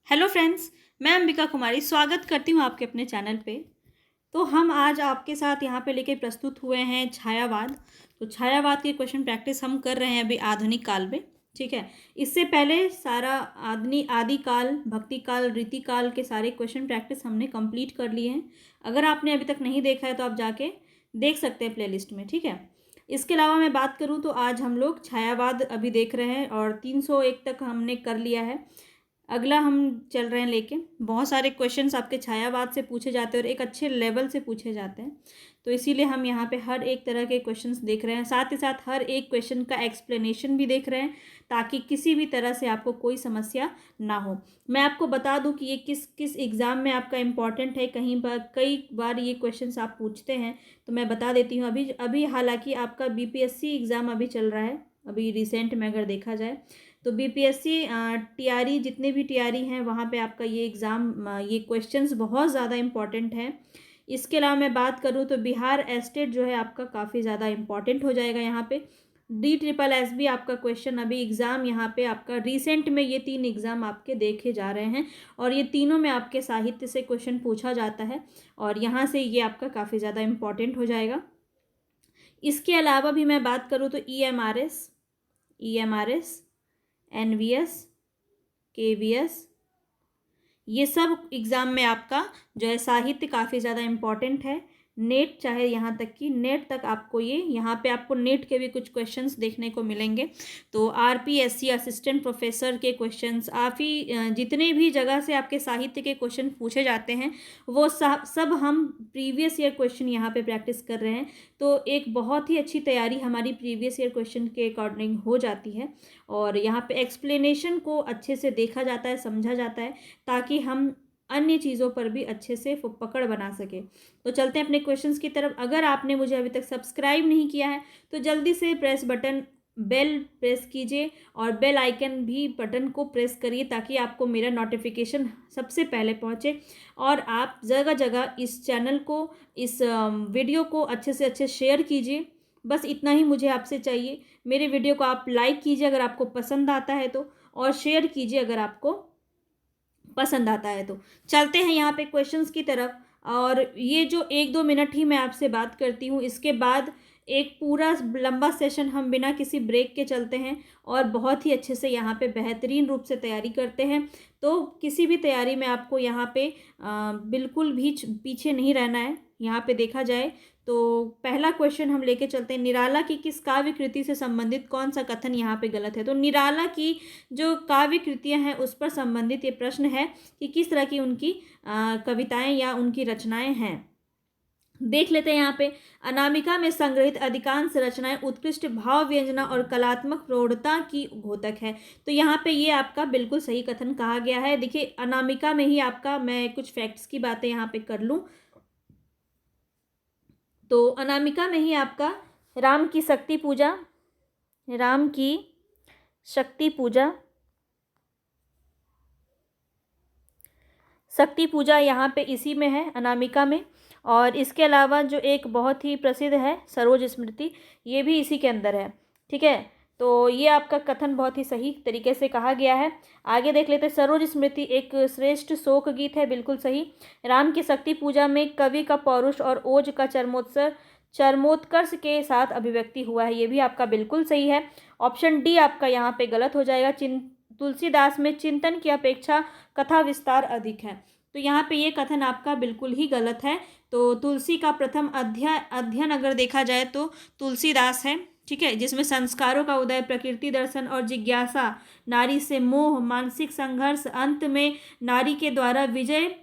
Hello friends, मैं अंबिका कुमारी स्वागत करती हूँ आपके अपने चैनल पे। तो हम आज आपके साथ यहाँ पे लेके प्रस्तुत हुए हैं छायावाद। तो छायावाद की क्वेश्चन प्रैक्टिस हम कर रहे हैं अभी आधुनिक काल में। ठीक है, इससे पहले सारा आदि काल, भक्ति काल, रीति काल के सारे क्वेश्चन प्रैक्टिस हमने कंप्लीट कर लिए हैं। अगर आपने अभी तक नहीं देखा है तो आप जाके देख सकते हैं प्लेलिस्ट में। ठीक है, इसके अलावा मैं बात करूँ तो आज हम लोग छायावाद अभी देख रहे हैं और 301 तक हमने कर लिया है। अगला हम चल रहे हैं लेके बहुत सारे क्वेश्चंस आपके छायावाद से पूछे जाते हैं और एक अच्छे लेवल से पूछे जाते हैं। तो इसीलिए हम यहाँ पे हर एक तरह के क्वेश्चंस देख रहे हैं, साथ ही साथ हर एक क्वेश्चन का एक्सप्लेनेशन भी देख रहे हैं ताकि किसी भी तरह से आपको कोई समस्या ना हो। मैं आपको बता दूं कि ये किस किस एग्ज़ाम में आपका इम्पॉर्टेंट है। कई बार ये क्वेश्चन आप पूछते हैं तो मैं बता देती हूँ। अभी अभी हालांकि आपका बीपीएससी एग्ज़ाम अभी चल रहा है, अभी रिसेंट में अगर देखा जाए तो बीपीएससी टीआरई, जितने भी टीआरई हैं वहाँ पे आपका ये एग्ज़ाम, ये क्वेश्चंस बहुत ज़्यादा इम्पॉर्टेंट हैं। इसके अलावा मैं बात करूँ तो बिहार एस्टेट जो है आपका काफ़ी ज़्यादा इम्पॉर्टेंट हो जाएगा। यहाँ पे DSSS भी आपका क्वेश्चन अभी एग्ज़ाम यहाँ पे आपका रिसेंट में ये 3 एग्ज़ाम आपके देखे जा रहे हैं और ये तीनों में आपके साहित्य से क्वेश्चन पूछा जाता है और यहाँ से ये आपका काफ़ी ज़्यादा इम्पॉर्टेंट हो जाएगा। इसके अलावा भी मैं बात करूँ तो EMRS, NVS, KVS, ये सब एग्ज़ाम में आपका जो है साहित्य काफ़ी ज़्यादा इम्पॉर्टेंट है। नेट, चाहे यहाँ तक कि नेट तक आपको ये यहाँ पे आपको नेट के भी कुछ क्वेश्चंस देखने को मिलेंगे। तो RPSC असिस्टेंट प्रोफेसर के क्वेश्चंस, काफ़ी जितने भी जगह से आपके साहित्य के क्वेश्चन पूछे जाते हैं वो सब हम प्रीवियस ईयर क्वेश्चन यहाँ पे प्रैक्टिस कर रहे हैं। तो एक बहुत ही अच्छी तैयारी हमारी प्रीवियस ईयर क्वेश्चन के अकॉर्डिंग हो जाती है और यहाँ पे एक्सप्लेनेशन को अच्छे से देखा जाता है, समझा जाता है ताकि हम अन्य चीज़ों पर भी अच्छे से पकड़ बना सके। तो चलते हैं अपने क्वेश्चंस की तरफ। अगर आपने मुझे अभी तक सब्सक्राइब नहीं किया है तो जल्दी से बेल प्रेस कीजिए और बेल आइकन भी बटन को प्रेस करिए ताकि आपको मेरा नोटिफिकेशन सबसे पहले पहुंचे और आप जगह जगह इस चैनल को, इस वीडियो को अच्छे से अच्छे शेयर कीजिए। बस इतना ही मुझे आपसे चाहिए। मेरे वीडियो को आप लाइक कीजिए अगर आपको पसंद आता है तो, और शेयर कीजिए अगर आपको पसंद आता है तो। चलते हैं यहाँ पे क्वेश्चंस की तरफ और ये जो 1-2 मिनट ही मैं आपसे बात करती हूँ, इसके बाद एक पूरा लंबा सेशन हम बिना किसी ब्रेक के चलते हैं और बहुत ही अच्छे से यहाँ पे बेहतरीन रूप से तैयारी करते हैं। तो किसी भी तैयारी में आपको यहाँ पे बिल्कुल भी पीछे नहीं रहना है। यहाँ पे देखा जाए तो पहला क्वेश्चन हम लेके चलते हैं, निराला की किस काव्य कृति से संबंधित कौन सा कथन यहाँ पे गलत है। तो निराला की जो काव्य कृतियाँ हैं उस पर संबंधित ये प्रश्न है कि किस तरह की उनकी कविताएं या उनकी रचनाएं हैं। देख लेते हैं यहाँ पे, अनामिका में संग्रहित अधिकांश रचनाएं उत्कृष्ट भाव व्यंजना और कलात्मक प्रौढ़ता की घोतक है। तो यहाँ पे ये आपका बिल्कुल सही कथन कहा गया है। देखिए, अनामिका में ही आपका, मैं कुछ फैक्ट्स की बातें यहाँ पे कर लूँ तो अनामिका में ही आपका राम की शक्ति पूजा यहाँ पे इसी में है, अनामिका में। और इसके अलावा जो एक बहुत ही प्रसिद्ध है सरोज स्मृति, ये भी इसी के अंदर है। ठीक है, तो ये आपका कथन बहुत ही सही तरीके से कहा गया है। आगे देख लेते हैं, सरोज स्मृति एक श्रेष्ठ शोक गीत है, बिल्कुल सही। राम की शक्ति पूजा में कवि का पौरुष और ओज का चरमोत्कर्ष के साथ अभिव्यक्ति हुआ है, ये भी आपका बिल्कुल सही है। ऑप्शन डी आपका यहाँ पे गलत हो जाएगा। तुलसीदास में चिंतन की अपेक्षा कथा विस्तार अधिक है, तो यहाँ पे ये कथन आपका बिल्कुल ही गलत है। तो तुलसी का प्रथम अध्ययन अगर देखा जाए तो तुलसीदास है। ठीक है, जिसमें संस्कारों का उदय, प्रकृति दर्शन और जिज्ञासा, नारी से मोह, मानसिक संघर्ष, अंत में नारी के द्वारा विजय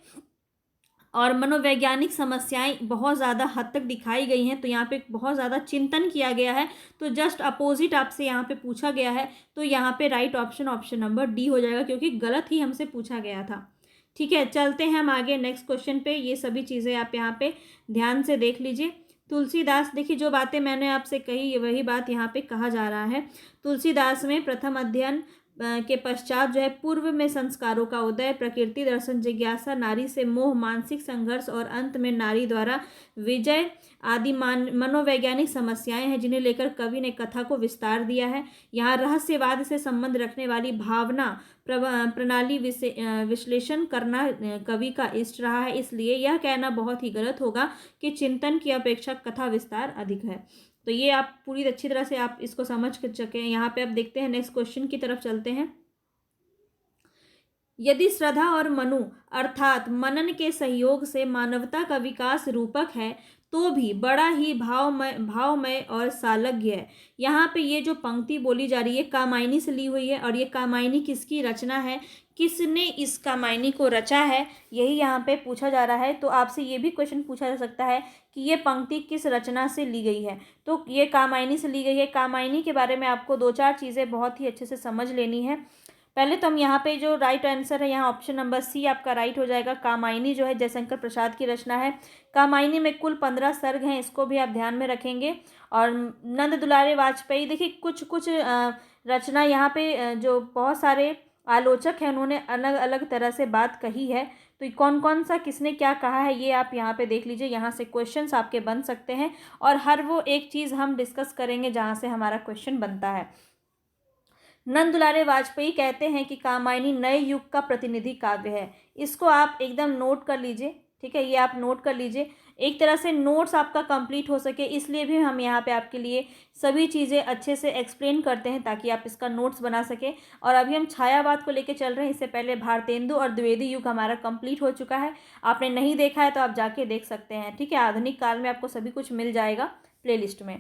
और मनोवैज्ञानिक समस्याएं बहुत ज़्यादा हद तक दिखाई गई हैं। तो यहाँ पे बहुत ज़्यादा चिंतन किया गया है। तो जस्ट अपोजिट आपसे यहाँ पे पूछा गया है, तो यहाँ पे राइट ऑप्शन नंबर डी हो जाएगा क्योंकि गलत ही हमसे पूछा गया था। ठीक है, चलते हैं हम आगे नेक्स्ट क्वेश्चन पे। ये सभी चीज़ें आप यहाँ पे ध्यान से देख लीजिए। तुलसीदास, देखिए जो बातें मैंने आपसे कही वही बात यहाँ पे कहा जा रहा है। तुलसीदास में प्रथम अध्ययन, के पश्चात जो है पूर्व में संस्कारों का उदय, प्रकृति दर्शन, जिज्ञासा, नारी से मोह, मानसिक संघर्ष और अंत में नारी द्वारा विजय आदि मनोवैज्ञानिक समस्याएं हैं जिन्हें लेकर कवि ने कथा को विस्तार दिया है। यहाँ रहस्यवाद से संबंध रखने वाली भावना प्रणाली विश्लेषण करना कवि का इष्ट रहा है, इसलिए यह कहना बहुत ही गलत होगा कि चिंतन की अपेक्षा कथा विस्तार अधिक है। तो ये आप पूरी अच्छी तरह से आप इसको समझ सके। यहाँ पे आप देखते हैं, नेक्स्ट क्वेश्चन की तरफ चलते हैं। यदि श्रद्धा और मनु अर्थात मनन के सहयोग से मानवता का विकास रूपक है तो भी बड़ा ही भावमय और सालज्ञ है। यहाँ पे ये जो पंक्ति बोली जा रही है कामायनी से ली हुई है, और ये कामायनी किसकी रचना है, किसने इस कामायनी को रचा है, यही यहाँ पे पूछा जा रहा है। तो आपसे ये भी क्वेश्चन पूछा जा सकता है कि ये पंक्ति किस रचना से ली गई है। तो ये कामायनी से ली गई है। कामायनी के बारे में आपको 2-4 चीज़ें बहुत ही अच्छे से समझ लेनी है। पहले तो हम यहाँ पे जो राइट आंसर है, यहाँ ऑप्शन नंबर सी आपका राइट हो जाएगा। कामायनी जो है जयशंकर प्रसाद की रचना है। कामायनी में कुल 15 सर्ग हैं, इसको भी आप ध्यान में रखेंगे। और नंद दुलारे वाजपेयी, देखिए कुछ रचना यहाँ पे जो बहुत सारे आलोचक हैं उन्होंने अलग अलग तरह से बात कही है। तो कौन कौन सा किसने क्या कहा है ये आप यहाँ पे देख लीजिए। यहाँ से क्वेश्चंस आपके बन सकते हैं, और हर वो एक चीज़ हम डिस्कस करेंगे जहाँ से हमारा क्वेश्चन बनता है। नंद दुलारे वाजपेयी कहते हैं कि कामायनी नए युग का प्रतिनिधि काव्य है। इसको आप एकदम नोट कर लीजिए, ठीक है, ये आप नोट कर लीजिए। एक तरह से नोट्स आपका कंप्लीट हो सके इसलिए भी हम यहाँ पे आपके लिए सभी चीज़ें अच्छे से एक्सप्लेन करते हैं ताकि आप इसका नोट्स बना सकें। और अभी हम छायावाद को लेके चल रहे हैं। इससे पहले भारतेंदु और द्विवेदी युग हमारा कंप्लीट हो चुका है। आपने नहीं देखा है तो आप जाके देख सकते हैं, ठीक है। आधुनिक काल में आपको सभी कुछ मिल जाएगा प्लेलिस्ट में।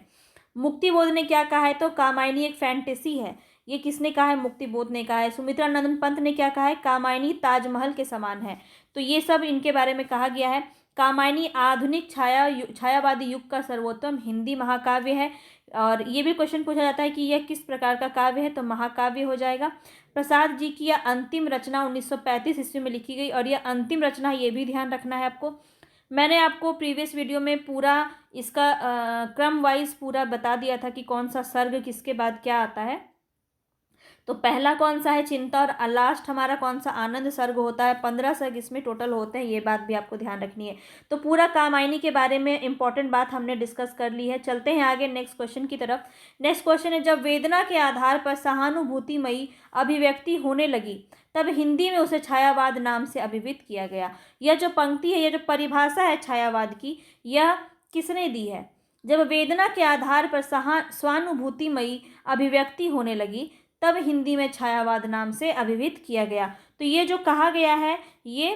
मुक्तिबोध ने क्या कहा है, तो कामायनी एक फैंटेसी है। ये किसने कहा है, मुक्तिबोध ने कहा है। सुमित्रा नंदन पंत ने क्या कहा है, कामायनी ताजमहल के समान है। तो ये सब इनके बारे में कहा गया है। कामायनी आधुनिक छायावादी युग का सर्वोत्तम हिंदी महाकाव्य है। और ये भी क्वेश्चन पूछा जाता है कि यह किस प्रकार का काव्य है, तो महाकाव्य हो जाएगा। प्रसाद जी की यह अंतिम रचना 1935 ईस्वी में लिखी गई, और यह अंतिम रचना, ये भी ध्यान रखना है आपको। मैंने आपको प्रीवियस वीडियो में पूरा इसका क्रम वाइज पूरा बता दिया था कि कौन सा सर्ग किसके बाद क्या आता है। तो पहला कौन सा है, चिंता, और लास्ट हमारा कौन सा, आनंद सर्ग होता है। 15 सर्ग इसमें टोटल होते हैं, ये बात भी आपको ध्यान रखनी है। तो पूरा कामायनी के बारे में इंपॉर्टेंट बात हमने डिस्कस कर ली है। चलते हैं आगे नेक्स्ट क्वेश्चन की तरफ। नेक्स्ट क्वेश्चन है, जब वेदना के आधार पर सहानुभूतिमयी अभिव्यक्ति होने लगी तब हिंदी में उसे छायावाद नाम से अभिहित किया गया। यह जो पंक्ति है, यह जो परिभाषा है छायावाद की, यह किसने दी है। जब वेदना के आधार पर स्वानुभूतिमयी अभिव्यक्ति होने लगी तब हिंदी में छायावाद नाम से अभिहित किया गया। तो ये जो कहा गया है ये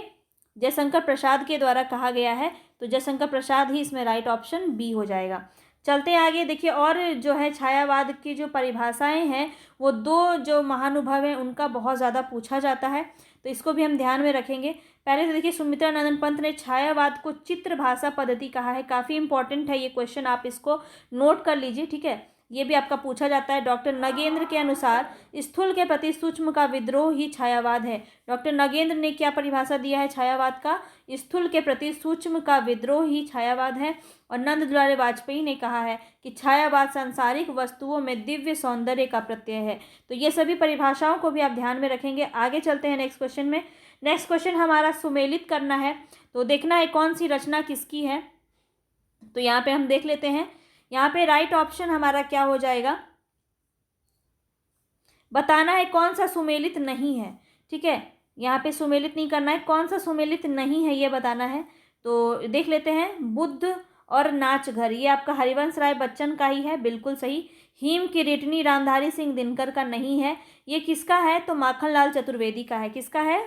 जयशंकर प्रसाद के द्वारा कहा गया है। तो जयशंकर प्रसाद ही इसमें राइट ऑप्शन बी हो जाएगा। चलते आगे, देखिए और जो है छायावाद की जो परिभाषाएं हैं वो 2 जो महानुभव हैं उनका बहुत ज़्यादा पूछा जाता है, तो इसको भी हम ध्यान में रखेंगे। पहले तो देखिए सुमित्रा नंदन पंत ने छायावाद को चित्र भाषा पद्धति कहा है। काफ़ी इंपॉर्टेंट है ये क्वेश्चन, आप इसको नोट कर लीजिए, ठीक है। ये भी आपका पूछा जाता है। डॉक्टर नगेंद्र के अनुसार स्थूल के प्रति सूक्ष्म का विद्रोह ही छायावाद है। डॉक्टर नगेंद्र ने क्या परिभाषा दिया है छायावाद का, स्थूल के प्रति सूक्ष्म का विद्रोह ही छायावाद है। और नंद दुलारे वाजपेयी ने कहा है कि छायावाद सांसारिक वस्तुओं में दिव्य सौंदर्य का प्रत्यय है। तो ये सभी परिभाषाओं को भी आप ध्यान में रखेंगे। आगे चलते हैं नेक्स्ट क्वेश्चन में। नेक्स्ट क्वेश्चन हमारा सुमेलित करना है, तो देखना है कौन सी रचना किसकी है। तो यहाँ पे हम देख लेते हैं। यहाँ पे राइट ऑप्शन हमारा क्या हो जाएगा, बताना है कौन सा सुमेलित नहीं है, ठीक है। यहाँ पे सुमेलित नहीं करना है, कौन सा सुमेलित नहीं है ये बताना है। तो देख लेते हैं, बुद्ध और नाच घर, ये आपका हरिवंश राय बच्चन का ही है, बिल्कुल सही। हिम किरीटनी रामधारी सिंह दिनकर का नहीं है। ये किसका है, तो माखनलाल चतुर्वेदी का है। किसका है,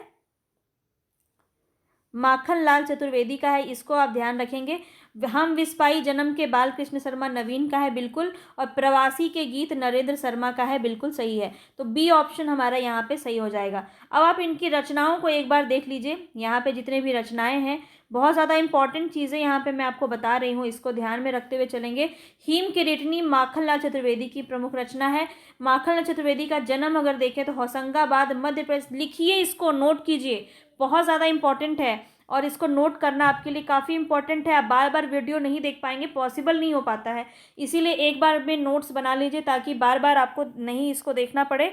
माखनलाल चतुर्वेदी का है, इसको आप ध्यान रखेंगे। हम विस्पाई जन्म के बाल कृष्ण शर्मा नवीन का है, बिल्कुल। और प्रवासी के गीत नरेंद्र शर्मा का है, बिल्कुल सही है। तो बी ऑप्शन हमारा यहाँ पे सही हो जाएगा। अब आप इनकी रचनाओं को एक बार देख लीजिए। यहाँ पे जितने भी रचनाएं हैं, बहुत ज़्यादा इंपॉर्टेंट चीज़ें यहाँ पे मैं आपको बता रही हूँ, इसको ध्यान में रखते हुए चलेंगे। हिम किरीटनी माखनलाल चतुर्वेदी की प्रमुख रचना है। माखनलाल चतुर्वेदी का जन्म अगर देखें तो होशंगाबाद मध्य प्रदेश, लिखिए, इसको नोट कीजिए, बहुत ज़्यादा इंपॉर्टेंट है और इसको नोट करना आपके लिए काफ़ी इंपॉर्टेंट है। आप बार बार वीडियो नहीं देख पाएंगे, पॉसिबल नहीं हो पाता है, इसीलिए एक बार में नोट्स बना लीजिए ताकि बार बार आपको नहीं इसको देखना पड़े।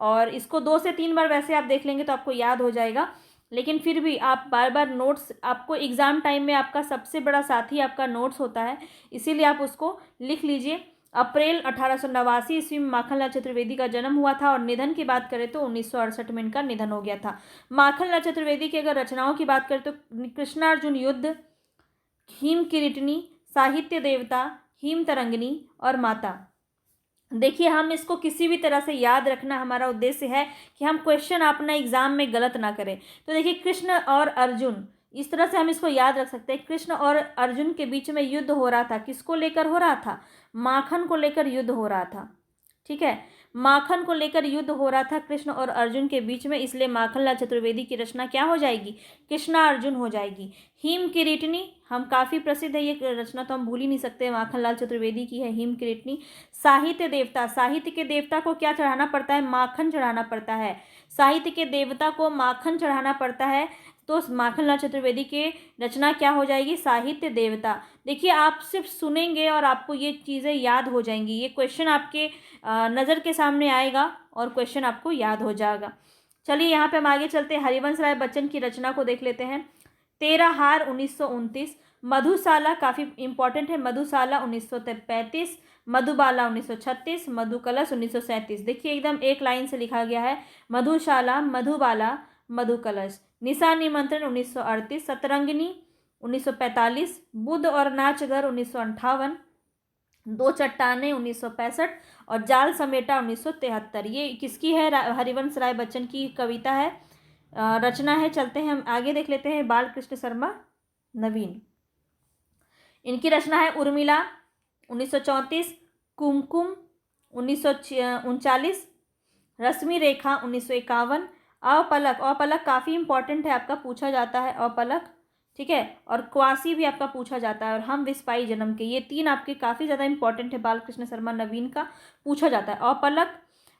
और इसको 2 से 3 बार वैसे आप देख लेंगे तो आपको याद हो जाएगा, लेकिन फिर भी आप बार बार नोट्स, आपको एग्ज़ाम टाइम में आपका सबसे बड़ा साथी आपका नोट्स होता है, इसीलिए आप उसको लिख लीजिए। अप्रैल 1889 ईस्वी में माखनलाल चतुर्वेदी का जन्म हुआ था और निधन की बात करें तो 1968 में इनका निधन हो गया था। माखनलाल चतुर्वेदी की अगर रचनाओं की बात करें तो कृष्णार्जुन युद्ध, हिम किरीटनी, साहित्य देवता, हिम तरंगिनी और माता। देखिए, हम इसको किसी भी तरह से याद रखना हमारा उद्देश्य है कि हम क्वेश्चन अपना एग्जाम में गलत ना करें। तो देखिए, कृष्ण और अर्जुन, इस तरह से हम इसको याद रख सकते हैं। कृष्ण और अर्जुन के बीच में युद्ध हो रहा था, किसको लेकर हो रहा था? माखन को लेकर युद्ध हो रहा था। ठीक है, माखन को लेकर युद्ध हो रहा था कृष्ण और अर्जुन के बीच में, इसलिए माखनलाल चतुर्वेदी की रचना क्या हो जाएगी? कृष्णार्जुन हो जाएगी। हिम किरीटनी, हम काफ़ी प्रसिद्ध है ये रचना, तो हम भूल ही नहीं सकते, माखनलाल चतुर्वेदी की है हिम किरीटनी। साहित्य देवता, साहित्य के देवता को क्या चढ़ाना पड़ता है? माखन चढ़ाना पड़ता है। साहित्य के देवता को माखन चढ़ाना पड़ता है, तो माखनलाल चतुर्वेदी के रचना क्या हो जाएगी? साहित्य देवता। देखिए, आप सिर्फ सुनेंगे और आपको ये चीज़ें याद हो जाएंगी, ये क्वेश्चन आपके नज़र के सामने आएगा और क्वेश्चन आपको याद हो जाएगा। चलिए, यहाँ पे हम आगे चलते हैं, हरिवंश राय बच्चन की रचना को देख लेते हैं। 13 हार 1929, मधुशाला काफ़ी इंपॉर्टेंट है, मधुशाला 1935, मधुबाला 1936, मधुकलश 1937। देखिए, एकदम एक लाइन से लिखा गया है, मधुशाला, मधुबाला, मधुकलश। निशा निमंत्रण 1938, सतरंगिनी 1945, बुद्ध और नाचघर 1958, दो चट्टाने 1965 और जाल समेटा 1973। ये किसकी है? हरिवंश राय बच्चन की कविता है, रचना है। चलते हैं हम आगे देख लेते हैं, बालकृष्ण शर्मा नवीन, इनकी रचना है उर्मिला 1934, कुमकुम 1939, रश्मि रेखा 1951, अपलक, अपलक काफ़ी इंपॉर्टेंट है, आपका पूछा जाता है अपलक। ठीक है, और क्वासी भी आपका पूछा जाता है, और हम विस्पाई जन्म के, ये 3 आपके काफ़ी ज़्यादा इंपॉर्टेंट है, बालकृष्ण शर्मा नवीन का पूछा जाता है। अपलक,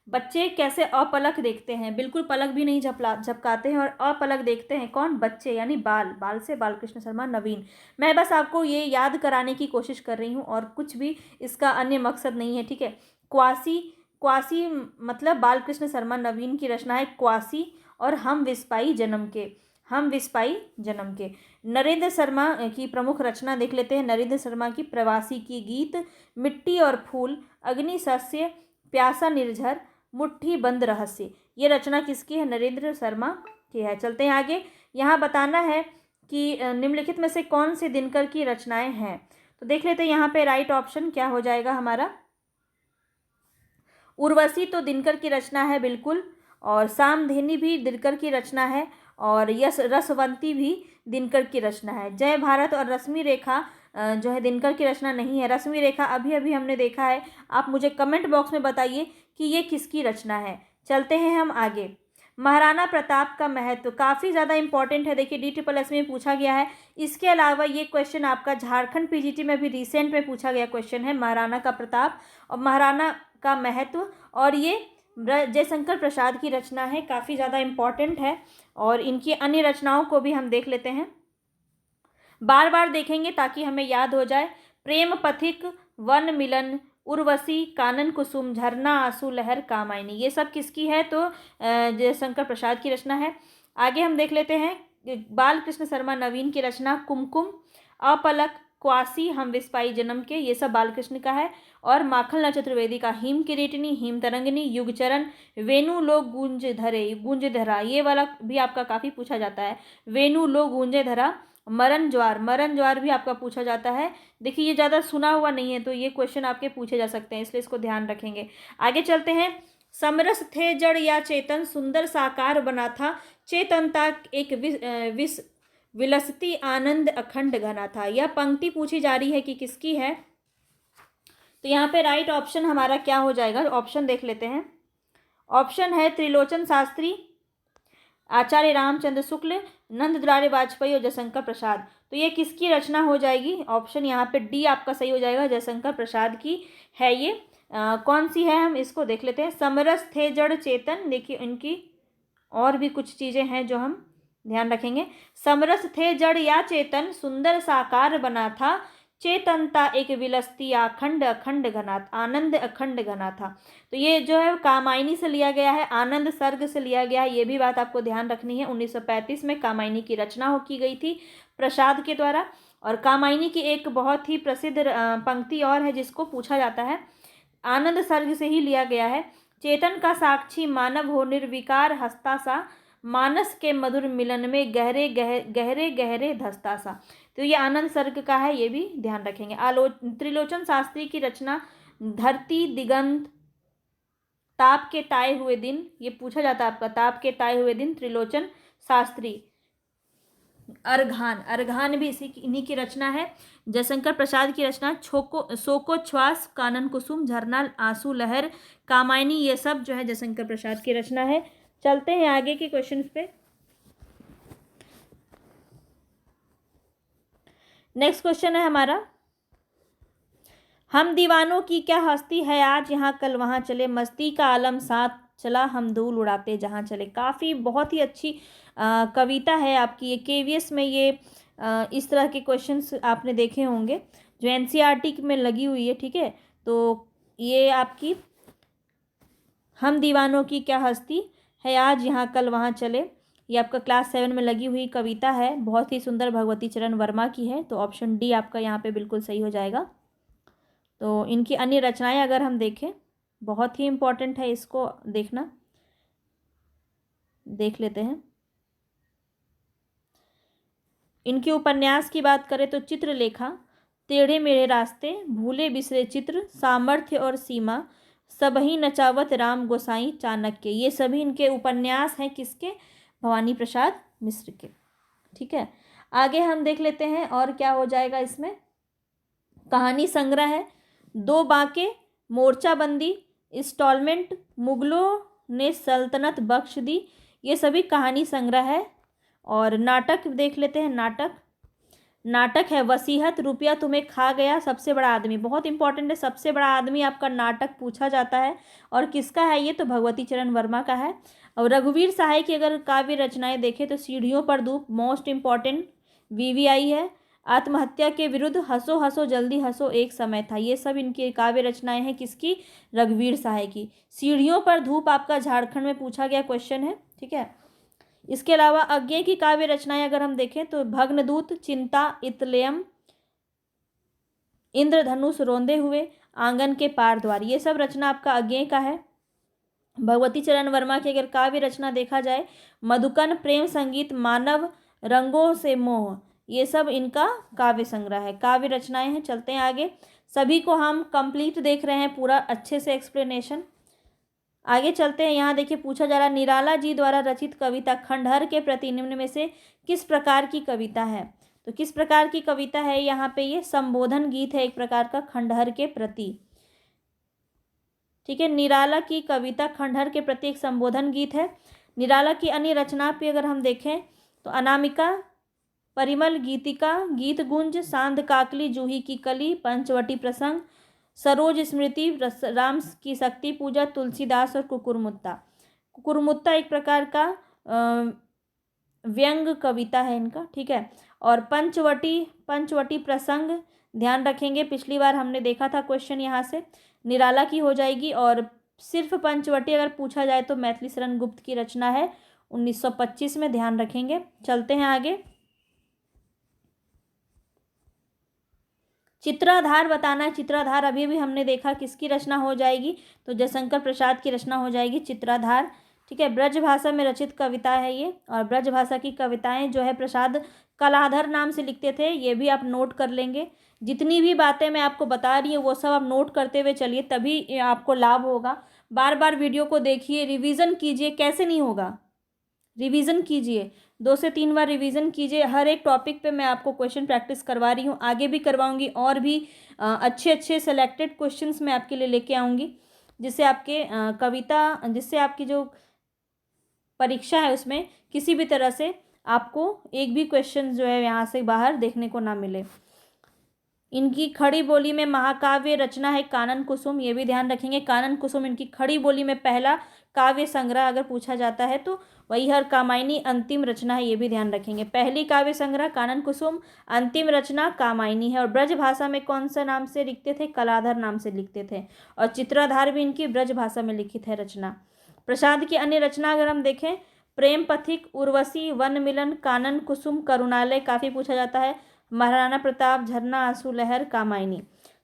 बच्चे कैसे अपलक देखते हैं? बिल्कुल पलक भी नहीं झपकाते हैं और अपलक देखते हैं। कौन? बच्चे, यानी बाल, बाल से बालकृष्ण शर्मा नवीन। मैं बस आपको ये याद कराने की कोशिश कर रही हूँ और कुछ भी इसका अन्य मकसद नहीं है। ठीक है, क्वासी, क्वासी मतलब बालकृष्ण शर्मा नवीन की रचना है क्वासी, और हम विस्पाई जन्म के, हम विस्पाई जन्म के। नरेंद्र शर्मा की प्रमुख रचना देख लेते हैं, नरेंद्र शर्मा की प्रवासी की गीत, मिट्टी और फूल, अग्नि शस्य, प्यासा निर्झर, मुट्ठी बंद रहस्य। ये रचना किसकी है? नरेंद्र शर्मा की है। चलते हैं आगे, यहाँ बताना है कि निम्नलिखित में से कौन से दिनकर की रचनाएं हैं। तो देख लेते हैं यहाँ पे राइट ऑप्शन क्या हो जाएगा हमारा। उर्वशी तो दिनकर की रचना है बिल्कुल, और सामधेनी भी दिनकर की रचना है, और यश रसवंती भी दिनकर की रचना है। जय भारत और रश्मि रेखा जो है दिनकर की रचना नहीं है। रश्मि रेखा अभी अभी हमने देखा है, आप मुझे कमेंट बॉक्स में बताइए कि ये किसकी रचना है। चलते हैं हम आगे, महाराणा प्रताप का महत्व काफ़ी ज़्यादा इंपॉर्टेंट है। देखिए, DSSS में पूछा गया है। इसके अलावा ये क्वेश्चन आपका झारखंड PGT में भी रिसेंट में पूछा गया क्वेश्चन है, महाराणा का प्रताप और महाराणा का महत्व, और ये जयशंकर प्रसाद की रचना है, काफ़ी ज़्यादा इम्पॉर्टेंट है। और इनकी अन्य रचनाओं को भी हम देख लेते हैं, बार बार देखेंगे ताकि हमें याद हो जाए। प्रेम पथिक, वन मिलन, उर्वशी, कानन कुसुम, झरना, आंसू, लहर, कामायनी, ये सब किसकी है? तो जयशंकर प्रसाद की रचना है। आगे हम देख लेते हैं बालकृष्ण शर्मा नवीन की रचना कुमकुम, अपलक, क्वासी, हम विस्पाई जन्म के, ये सब बालकृष्ण का है। और माखनलाल चतुर्वेदी का हिम किरीटनी, हिम तरंगिनी, युगचरण, वेणु लोग गूंज धरे, गूंज धरा, ये वाला भी आपका काफ़ी पूछा जाता है, वेणु लोग गूंजे धरा। मरण ज्वार, मरण ज्वार भी आपका पूछा जाता है। देखिए, ये ज़्यादा सुना हुआ नहीं है, तो ये क्वेश्चन आपके पूछे जा सकते हैं, इसलिए इसको ध्यान रखेंगे। आगे चलते हैं, समरस थे जड़ या चेतन, सुंदर साकार बना था, चेतनता एक विलसती आनंद अखंड घना था। यह पंक्ति पूछी जा रही है कि किसकी है? तो यहाँ पे राइट ऑप्शन हमारा क्या हो जाएगा? ऑप्शन देख लेते हैं, ऑप्शन है त्रिलोचन शास्त्री, आचार्य रामचंद्र शुक्ल, नंद दुलारे वाजपेयी और जयशंकर प्रसाद। तो ये किसकी रचना हो जाएगी? ऑप्शन यहाँ पे डी आपका सही हो जाएगा, जयशंकर प्रसाद की है ये। कौन सी है हम इसको देख लेते हैं, समरस थे जड़ चेतन। देखिए, इनकी और भी कुछ चीज़ें हैं जो हम ध्यान रखेंगे। समरस थे जड़ या चेतन, सुंदर साकार बना था, चेतनता एक विलसती अखंड अखंड घना, आनंद अखंड घना था। तो ये जो है कामायनी से लिया गया है, आनंद सर्ग से लिया गया है, ये भी बात आपको ध्यान रखनी है। 1935 में कामायनी की रचना हो की गई थी प्रसाद के द्वारा। और कामायनी की एक बहुत ही प्रसिद्ध पंक्ति और है जिसको पूछा जाता है, आनंद सर्ग से ही लिया गया है। चेतन का साक्षी मानव हो निर्विकार हंसता सा, मानस के मधुर मिलन में गहरे गहरे गहरे धसता सा। तो ये आनंद सर्ग का है, ये भी ध्यान रखेंगे। त्रिलोचन शास्त्री की रचना धरती दिगंत, ताप के ताए हुए दिन, ये पूछा जाता है आपका, ताप के ताए हुए दिन, त्रिलोचन शास्त्री। अर्घान, अर्घान भी इन्हीं की रचना है। जयशंकर प्रसाद की रचना शोको श्वास, कानन कुसुम, झरना आंसू लहर, कामायनी, ये सब जो है जयशंकर प्रसाद की रचना है। चलते हैं आगे के क्वेश्चंस पे। नेक्स्ट क्वेश्चन है हमारा, हम दीवानों की क्या हस्ती है, आज यहाँ कल वहाँ चले, मस्ती का आलम साथ चला, हम धूल उड़ाते जहाँ चले। काफ़ी बहुत ही अच्छी कविता है आपकी ये। केवीएस में ये इस तरह के क्वेश्चंस आपने देखे होंगे जो एनसीईआरटी में लगी हुई है, ठीक है। तो ये आपकी हम दीवानों की क्या हस्ती है, आज यहाँ कल वहाँ चले, ये आपका क्लास 7 में लगी हुई कविता है। बहुत ही सुंदर भगवती चरण वर्मा की है। तो ऑप्शन डी आपका यहाँ पे बिल्कुल सही हो जाएगा। तो इनकी अन्य रचनाएं अगर हम देखें, बहुत ही इम्पोर्टेंट है, इसको देखना, देख लेते हैं। इनके उपन्यास की बात करें तो चित्रलेखा, टेढ़े मेढ़े रास्ते, भूले बिसरे चित्र, सामर्थ्य और सीमा, सबही नचावत राम गोसाई चाणक्य, ये सभी इनके उपन्यास हैं। किसके? भवानी प्रसाद मिश्र के, ठीक है। आगे हम देख लेते हैं और क्या हो जाएगा इसमें। कहानी संग्रह है, दो बांके, मोर्चाबंदी, इंस्टॉलमेंट, मुगलों ने सल्तनत बख्श दी, ये सभी कहानी संग्रह है। और नाटक देख लेते हैं। नाटक है वसीहत, रुपया तुम्हें खा गया, सबसे बड़ा आदमी, बहुत इंपॉर्टेंट है। सबसे बड़ा आदमी आपका नाटक पूछा जाता है और किसका है ये, तो भगवती चरण वर्मा का है। और रघुवीर सहाय की अगर काव्य रचनाएं देखें तो सीढ़ियों पर धूप मोस्ट इंपॉर्टेंट वीवीआई है। आत्महत्या के विरुद्ध, हंसो हंसो जल्दी हंसो एक समय था, ये सब इनकी काव्य रचनाएं हैं। किसकी? रघुवीर सहाय की। सीढ़ियों पर धूप आपका झारखंड में पूछा गया क्वेश्चन है, ठीक है। इसके अलावा अज्ञेय की काव्य रचनाएं अगर हम देखें तो भग्नदूत, चिंता, इतलेयम, इंद्रधनुष, रोंदे हुए, आंगन के पार द्वार, ये सब रचना आपका अज्ञेय का है। भगवती चरण वर्मा की अगर काव्य रचना देखा जाए, मधुकन, प्रेम संगीत, मानव, रंगों से मोह, ये सब इनका काव्य संग्रह है, काव्य रचनाएं हैं। चलते हैं आगे। सभी को हम कंप्लीट देख रहे हैं, पूरा अच्छे से एक्सप्लेनेशन। आगे चलते हैं। यहाँ देखिए पूछा जा रहा, निराला जी द्वारा रचित कविता खंडहर के प्रति निम्न में से किस प्रकार की कविता है। तो किस प्रकार की कविता है यहाँ पे, ये संबोधन गीत है एक प्रकार का खंडहर के प्रति, ठीक है। निराला की कविता खंडहर के प्रति एक संबोधन गीत है। निराला की अन्य रचना पे अगर हम देखें तो अनामिका, परिमल गीतिका, गीत गुंज, सांध काकली, जूही की कली, पंचवटी प्रसंग, सरोज स्मृति, राम की शक्ति पूजा, तुलसीदास और कुकुरमुत्ता। कुकुरमुत्ता एक प्रकार का व्यंग कविता है इनका, ठीक है। और पंचवटी प्रसंग ध्यान रखेंगे, पिछली बार हमने देखा था क्वेश्चन यहाँ से, निराला की हो जाएगी। और सिर्फ पंचवटी अगर पूछा जाए तो मैथिली शरण गुप्त की रचना है 1925 में, ध्यान रखेंगे। चलते हैं आगे। चित्राधार बताना है। चित्राधार अभी भी हमने देखा किसकी रचना हो जाएगी, तो जयशंकर प्रसाद की रचना हो जाएगी चित्राधार, ठीक है। ब्रज भाषा में रचित कविता है ये। और ब्रज भाषा की कविताएं जो है प्रसाद कलाधर नाम से लिखते थे, ये भी आप नोट कर लेंगे। जितनी भी बातें मैं आपको बता रही हूँ वो सब आप नोट करते हुए चलिए, तभी आपको लाभ होगा। बार बार वीडियो को देखिए, रिवीजन कीजिए, कैसे नहीं होगा, रिवीजन कीजिए, 2 से 3 बार रिवीजन कीजिए। हर एक टॉपिक पे मैं आपको क्वेश्चन प्रैक्टिस करवा रही हूँ, आगे भी करवाऊंगी, और भी अच्छे अच्छे सेलेक्टेड क्वेश्चंस मैं आपके लिए लेके आऊँगी, जिससे आपके जिससे आपकी जो परीक्षा है उसमें किसी भी तरह से आपको एक भी क्वेश्चन जो है यहाँ से बाहर देखने को ना मिले। इनकी खड़ी बोली में महाकाव्य रचना है कानन कुसुम, ये भी ध्यान रखेंगे। कानन कुसुम इनकी खड़ी बोली में पहला काव्य संग्रह अगर पूछा जाता है तो वैहर कामायनी अंतिम रचना है, ये भी ध्यान रखेंगे। पहली काव्य संग्रह कानन कुसुम, अंतिम रचना कामायनी है। और ब्रज भाषा में कौन सा नाम से लिखते थे? कलाधर नाम से लिखते थे। और चित्राधार भी इनकी ब्रज भाषा में लिखित है रचना। प्रसाद की अन्य रचना अगर हम देखें, प्रेम पथिक, उर्वशी, वन मिलन, कानन कुसुम, करुणालय काफ़ी पूछा जाता है, महाराणा प्रताप, झरना, आंसू लहर, कामायनी।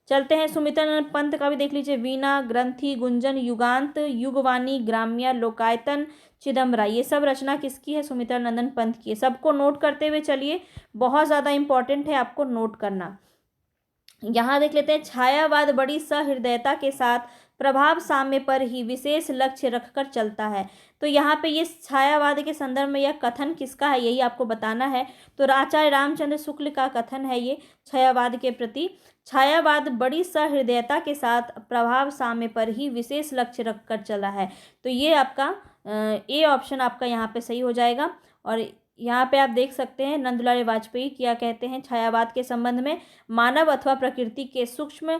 चलते हैं सुमित्रानंद पंत का भी देख लीजिए, वीणा, ग्रंथि, गुंजन, युगांत, युगवाणी, ग्राम्या, लोकायतन, चिदम्बरा, ये सब रचना किसकी है? सुमित्रानंदन पंत की है। सबको नोट करते हुए चलिए, बहुत ज़्यादा इंपॉर्टेंट है आपको नोट करना। यहाँ देख लेते हैं, छायावाद बड़ी सहृदयता के साथ प्रभाव साम्य पर ही विशेष लक्ष्य रखकर चलता है। तो यहाँ पे ये छायावाद के संदर्भ में यह कथन किसका है, यही आपको बताना है। तो आचार्य रामचंद्र शुक्ल का कथन है ये छायावाद के प्रति। छायावाद बड़ी सहृदयता के साथ प्रभाव साम्य पर ही विशेष लक्ष्य रखकर चला है। तो ये आपका ए ऑप्शन आपका यहाँ पे सही हो जाएगा। और यहाँ पे आप देख सकते हैं नंदलाल वाजपेयी क्या कहते हैं छायावाद के संबंध में, मानव अथवा प्रकृति के सूक्ष्म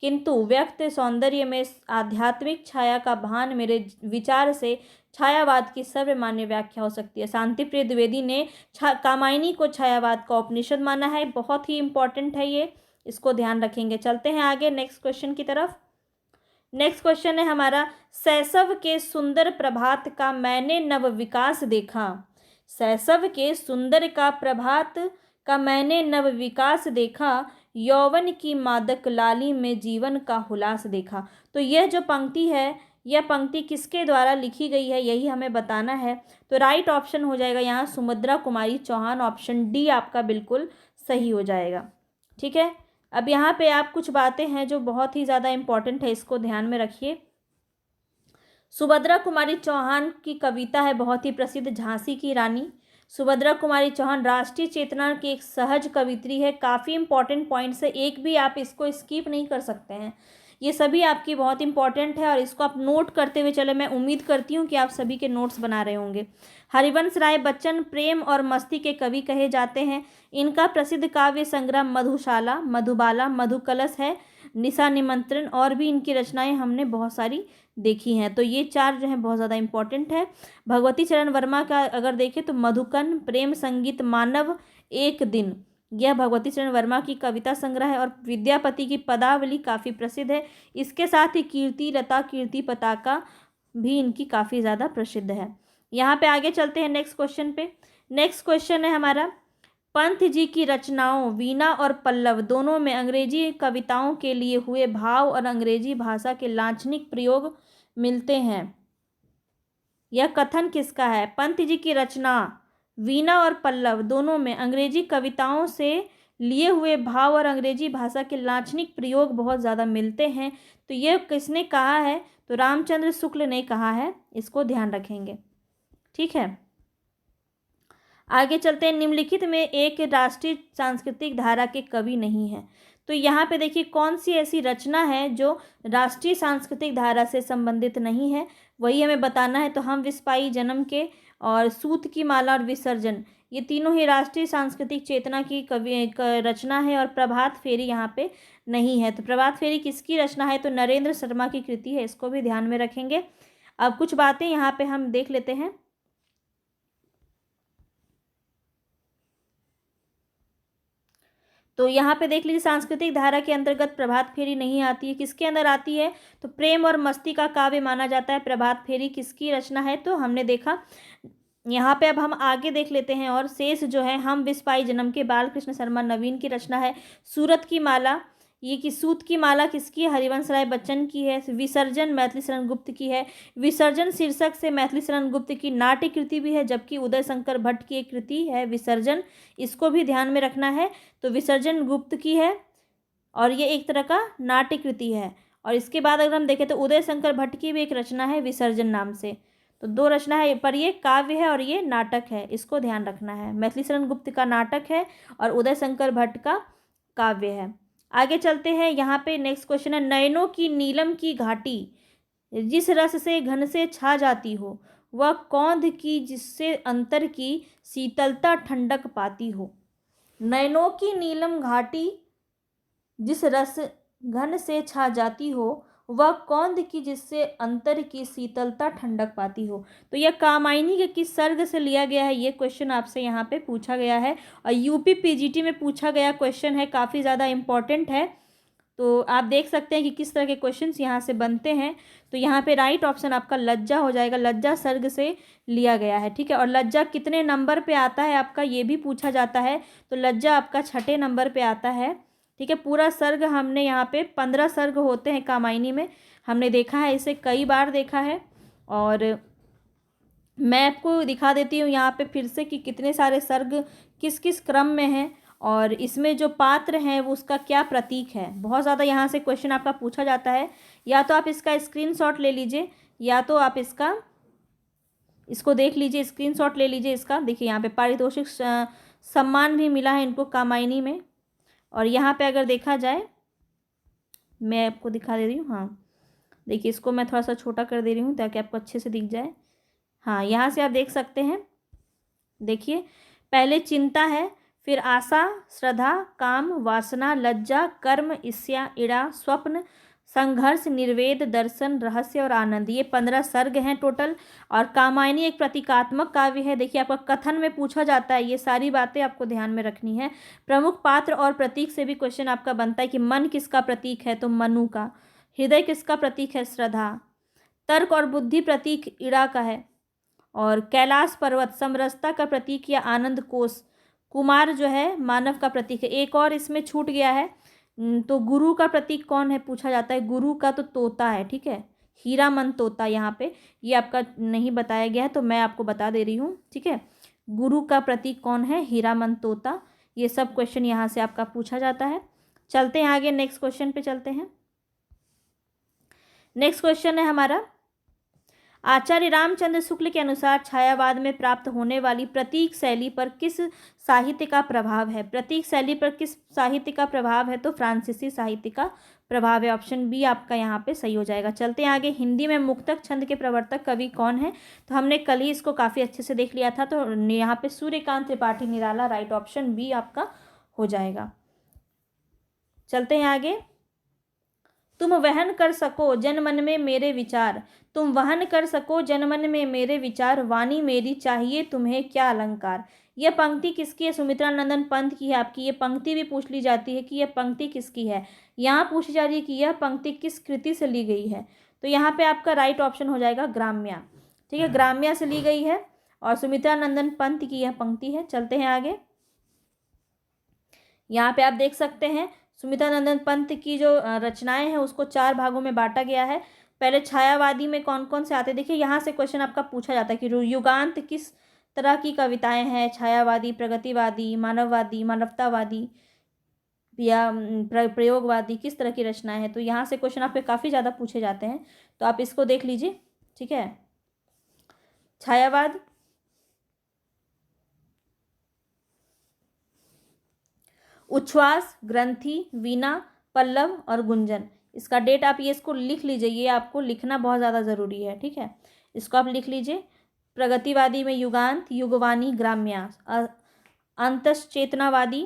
किंतु व्यक्त सौंदर्य में आध्यात्मिक छाया का भान मेरे विचार से छायावाद की सर्वमान्य व्याख्या हो सकती है। शांतिप्रिय द्विवेदी ने कामायनी को छायावाद का उपनिषद माना है। बहुत ही इंपॉर्टेंट है ये, इसको ध्यान रखेंगे। चलते हैं आगे नेक्स्ट क्वेश्चन की तरफ। नेक्स्ट क्वेश्चन है हमारा, शैशव के सुंदर प्रभात का मैंने नव विकास देखा। शैशव के सुंदर का प्रभात का मैंने नव विकास देखा, यौवन की मादक लाली में जीवन का हुलास देखा। तो यह जो पंक्ति है, यह पंक्ति किसके द्वारा लिखी गई है, यही हमें बताना है। तो राइट ऑप्शन हो जाएगा यहाँ सुभद्रा कुमारी चौहान, ऑप्शन डी आपका बिल्कुल सही हो जाएगा। ठीक है, अब यहाँ पे आप कुछ बातें हैं जो बहुत ही ज़्यादा इंपॉर्टेंट है, इसको ध्यान में रखिए। सुभद्रा कुमारी चौहान की कविता है बहुत ही प्रसिद्ध, झांसी की रानी। सुभद्रा कुमारी चौहान राष्ट्रीय चेतना की एक सहज कवित्री है। काफ़ी इंपॉर्टेंट पॉइंट्स है, एक भी आप इसको स्किप नहीं कर सकते हैं, ये सभी आपकी बहुत इंपॉर्टेंट है और इसको आप नोट करते हुए चले। मैं उम्मीद करती हूँ कि आप सभी के नोट्स बना रहे होंगे। हरिवंश राय बच्चन प्रेम और मस्ती के कवि कहे जाते हैं। इनका प्रसिद्ध काव्य संग्रह मधुशाला, मधुबाला, मधुकलश है, निशा निमंत्रण, और भी इनकी रचनाएं हमने बहुत सारी देखी हैं। तो ये चार जो है बहुत ज़्यादा इंपॉर्टेंट है। भगवती चरण वर्मा का अगर देखें तो मधुकन, प्रेम संगीत, मानव एक दिन, यह भगवती चरण वर्मा की कविता संग्रह है। और विद्यापति की पदावली काफ़ी प्रसिद्ध है। इसके साथ ही कीर्ति लता, कीर्ति पताका भी इनकी काफ़ी ज़्यादा प्रसिद्ध है। यहाँ पे आगे चलते हैं नेक्स्ट क्वेश्चन पे। नेक्स्ट क्वेश्चन है हमारा, पंत जी की रचनाओं वीणा और पल्लव दोनों में अंग्रेजी कविताओं के लिए हुए भाव और अंग्रेजी भाषा के लांछनिक प्रयोग मिलते हैं। यह कथन किसका है? पंत जी की रचना वीणा और पल्लव दोनों में अंग्रेजी कविताओं से लिए हुए भाव और अंग्रेजी भाषा के लांछनिक प्रयोग बहुत ज़्यादा मिलते हैं। तो यह किसने कहा है? तो रामचंद्र शुक्ल ने कहा है, इसको ध्यान रखेंगे। ठीक है, आगे चलते हैं। निम्नलिखित में एक राष्ट्रीय सांस्कृतिक धारा के कवि नहीं है। तो यहाँ पे देखिए कौन सी ऐसी रचना है जो राष्ट्रीय सांस्कृतिक धारा से संबंधित नहीं है, वही हमें बताना है। तो हम विस्पाई, जन्म के, और सूत की माला और विसर्जन, ये तीनों ही राष्ट्रीय सांस्कृतिक चेतना की रचना है। और प्रभात फेरी यहाँ पे नहीं है। तो प्रभात फेरी किसकी रचना है? तो नरेंद्र शर्मा की कृति है, इसको भी ध्यान में रखेंगे। अब कुछ बातें यहाँ पे हम देख लेते हैं। तो यहाँ पे देख लीजिए, सांस्कृतिक धारा के अंतर्गत प्रभात फेरी नहीं आती है। किसके अंदर आती है? तो प्रेम और मस्ती का काव्य माना जाता है। प्रभात फेरी किसकी रचना है? तो हमने देखा यहाँ पे। अब हम आगे देख लेते हैं और शेष जो है, हम विस्पाई जन्म के, बालकृष्ण शर्मा नवीन की रचना है। सूरत की माला, ये कि सूत की माला किसकी है? हरिवंश राय बच्चन की है। विसर्जन मैथिली शरण गुप्त की है। विसर्जन शीर्षक से मैथिली शरण गुप्त की नाट्य कृति भी है, जबकि उदय शंकर भट्ट की एक कृति है विसर्जन, इसको भी ध्यान में रखना है। तो विसर्जन गुप्त की है और ये एक तरह का नाट्य कृति है। और इसके बाद अगर हम देखें तो उदय शंकर भट्ट की भी एक रचना है विसर्जन नाम से। तो दो रचना है, पर ये काव्य है और ये नाटक है, इसको ध्यान रखना है। मैथिली शरण गुप्त का नाटक है और उदय शंकर भट्ट का काव्य है। आगे चलते हैं। यहाँ पे नेक्स्ट क्वेश्चन है, नयनों की नीलम की घाटी जिस रस से घन से छा जाती हो, वह कौंध की जिससे अंतर की शीतलता ठंडक पाती हो। नयनों की नीलम घाटी जिस रस घन से छा जाती हो, वह कौंध की जिससे अंतर की शीतलता ठंडक पाती हो। तो यह कामायनी के किस सर्ग से लिया गया है, ये क्वेश्चन आपसे यहाँ पे पूछा गया है और यूपी पीजीटी में पूछा गया क्वेश्चन है, काफ़ी ज़्यादा इम्पॉर्टेंट है। तो आप देख सकते हैं कि किस तरह के क्वेश्चंस यहाँ से बनते हैं। तो यहाँ पे राइट ऑप्शन आपका लज्जा हो जाएगा, लज्जा सर्ग से लिया गया है, ठीक है। और लज्जा कितने नंबर पे आता है आपका, ये भी पूछा जाता है। तो लज्जा आपका 6ठे नंबर पे आता है, ठीक है। पूरा सर्ग हमने यहाँ पे 15 सर्ग होते हैं कामायनी में, हमने देखा है, इसे कई बार देखा है। और मैं आपको दिखा देती हूँ यहाँ पे फिर से कि कितने सारे सर्ग किस किस क्रम में हैं और इसमें जो पात्र हैं वो उसका क्या प्रतीक है। बहुत ज़्यादा यहाँ से क्वेश्चन आपका पूछा जाता है, या तो आप इसका स्क्रीनशॉट ले लीजिए या तो आप इसको देख लीजिए, स्क्रीनशॉट ले लीजिए इसका। देखिए यहाँ पे पारितोषिक सम्मान भी मिला है इनको कामायनी में। और यहाँ पे अगर देखा जाए, मैं आपको दिखा दे रही हूँ, हाँ देखिए इसको मैं थोड़ा सा छोटा कर दे रही हूँ ताकि आपको अच्छे से दिख जाए। हाँ यहाँ से आप देख सकते हैं, देखिए पहले चिंता है, फिर आशा, श्रद्धा, काम, वासना, लज्जा, कर्म, ईर्ष्या, ईड़ा, स्वप्न, संघर्ष, निर्वेद, दर्शन, रहस्य और आनंद। ये 15 सर्ग हैं टोटल। और कामायनी एक प्रतीकात्मक काव्य है। देखिए आपका कथन में पूछा जाता है, ये सारी बातें आपको ध्यान में रखनी है। प्रमुख पात्र और प्रतीक से भी क्वेश्चन आपका बनता है कि मन किसका प्रतीक है, तो मनु का। हृदय किसका प्रतीक है, श्रद्धा। तर्क और बुद्धि प्रतीक ईड़ा का है। और कैलाश पर्वत समरसता का प्रतीक या आनंद कोश, कुमार जो है मानव का प्रतीक है। एक और इसमें छूट गया है, तो गुरु का प्रतीक कौन है पूछा जाता है, गुरु का तो तोता है, ठीक है, हीरामन तोता। यहाँ पे ये आपका नहीं बताया गया है तो मैं आपको बता दे रही हूँ, ठीक है। गुरु का प्रतीक कौन है, हीरामन तोता। ये सब क्वेश्चन यहाँ से आपका पूछा जाता है। चलते हैं आगे, नेक्स्ट क्वेश्चन पे चलते हैं। नेक्स्ट क्वेश्चन है हमारा, आचार्य रामचंद्र शुक्ल के अनुसार छायावाद में प्राप्त होने वाली प्रतीक शैली पर किस साहित्य का प्रभाव है। प्रतीक शैली पर किस साहित्य का प्रभाव है, तो फ्रांसीसी साहित्य का प्रभाव है। ऑप्शन बी आपका यहाँ पे सही हो जाएगा। चलते हैं आगे, हिंदी में मुक्तक छंद के प्रवर्तक कवि कौन है, तो हमने कल ही इसको काफ़ी अच्छे से देख लिया था। तो यहाँ पे Suryakant Tripathi Nirala, right option B आपका हो जाएगा। चलते हैं आगे, तुम वहन कर सको जन मन में मेरे विचार, तुम वहन कर सको जन मन में मेरे विचार, वाणी मेरी चाहिए तुम्हें क्या अलंकार। यह पंक्ति किसकी है, सुमित्रा नंदन पंत की है आपकी। ये पंक्ति भी पूछ ली जाती है कि यह पंक्ति किसकी है। यहाँ पूछी जा रही है कि यह पंक्ति किस कृति से ली गई है। तो यहाँ पे आपका राइट ऑप्शन हो जाएगा ग्राम्या, ठीक है, ग्राम्या से ली गई है और सुमित्रा नंदन पंत की यह पंक्ति है। चलते हैं आगे, यहाँ पे आप देख सकते हैं सुमित्रा नंदन पंत की जो रचनाएं हैं उसको 4 भागों में बांटा गया है। पहले छायावादी में कौन कौन से आते हैं, देखिए यहाँ से क्वेश्चन आपका पूछा जाता है कि युगांत किस तरह की कविताएं हैं, छायावादी, प्रगतिवादी, मानववादी, मानवतावादी या प्रयोगवादी, किस तरह की रचनाएं हैं। तो यहाँ से क्वेश्चन आपके काफ़ी ज़्यादा पूछे जाते हैं, तो आप इसको देख लीजिए, ठीक है। छायावाद, उच्छ्वास, ग्रंथि, वीणा, पल्लव और गुंजन। इसका डेट आप ये इसको लिख लीजिए, ये आपको लिखना बहुत ज़्यादा ज़रूरी है, ठीक है, इसको आप लिख लीजिए। प्रगतिवादी में युगांत, युगवाणी, ग्राम्या। अंतश्चेतनावादी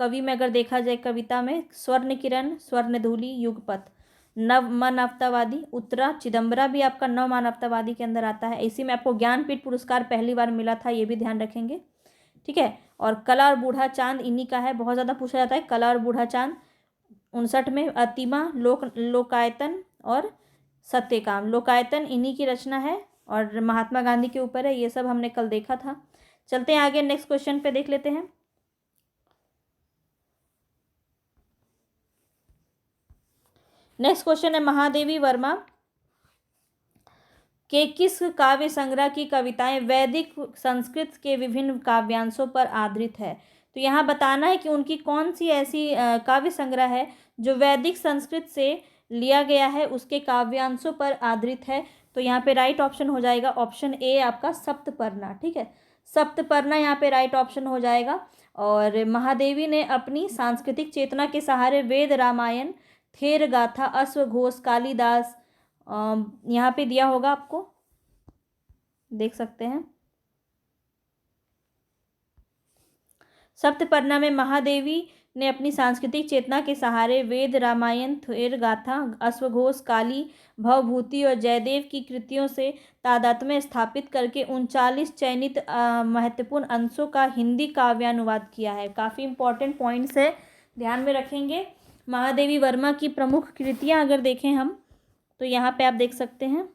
कवि में अगर देखा जाए कविता में स्वर्ण किरण, स्वर्णधूलि, युगपथ। नव मानवतावादी उत्तरा, चिदम्बरा भी आपका नव मानवतावादी के अंदर आता है। इसी में आपको ज्ञानपीठ पुरस्कार पहली बार मिला था, ये भी ध्यान रखेंगे, ठीक है। और कला और बूढ़ा चांद इन्हीं का है, बहुत ज़्यादा पूछा जाता है कला और बूढ़ा चांद। 59 में अतिमा, लोकायतन और सत्यकाम। लोकायतन इन्हीं की रचना है और महात्मा गांधी के ऊपर है, ये सब हमने कल देखा था। चलते हैं आगे, नेक्स्ट क्वेश्चन पे देख लेते हैं। नेक्स्ट क्वेश्चन है, महादेवी वर्मा के किस काव्य संग्रह की कविताएं वैदिक संस्कृत के विभिन्न काव्यांशों पर आधारित है। तो यहाँ बताना है कि उनकी कौन सी ऐसी काव्य संग्रह है जो वैदिक संस्कृत से लिया गया है, उसके काव्यांशों पर आधारित है। तो यहाँ पे राइट ऑप्शन हो जाएगा ऑप्शन ए आपका सप्तपर्णा, ठीक है, सप्तपर्णा यहाँ पे राइट ऑप्शन हो जाएगा। और महादेवी ने अपनी सांस्कृतिक चेतना के सहारे वेद, रामायण, थेर गाथा, अश्वघोष, कालिदास यहाँ पे दिया होगा, आपको देख सकते हैं। सप्तपर्णा में महादेवी ने अपनी सांस्कृतिक चेतना के सहारे वेद, रामायण, थेर गाथा, अश्वघोष, काली, भवभूति और जयदेव की कृतियों से तादात्म्य स्थापित करके 39 चयनित महत्वपूर्ण अंशों का हिंदी काव्यानुवाद किया है। काफ़ी इंपॉर्टेंट पॉइंट्स है, ध्यान में रखेंगे। महादेवी वर्मा की प्रमुख कृतियां अगर देखें हम, तो यहाँ पे आप देख सकते हैं